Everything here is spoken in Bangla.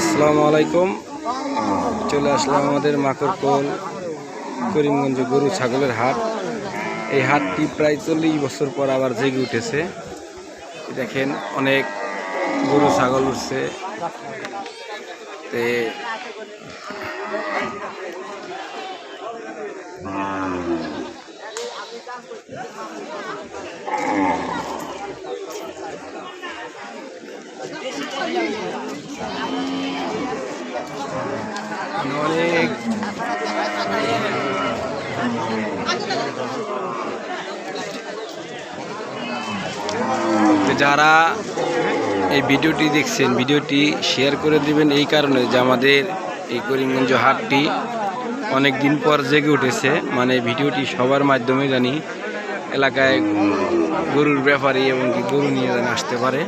আসসালামু আলাইকুম। চলে আসলাম আমাদের মাকড়কোল করিমগঞ্জ গরু ছাগলের হাট। এই হাটটি প্রায় 40 বছর পর আবার জেগে উঠেছে। দেখেন অনেক গরু ছাগল উঠছে। অনেক যারা এই ভিডিওটি দেখছেন, ভিডিওটি শেয়ার করে দিবেন এই কারণে যে আমাদের এই করিমগঞ্জ হাটটি অনেক দিন পর জেগে উঠেছে। মানে ভিডিওটি সবার মাধ্যমে জানি এলাকায় গরুর ব্যাপারী এবং গরু নিয়ে আসতে পারে।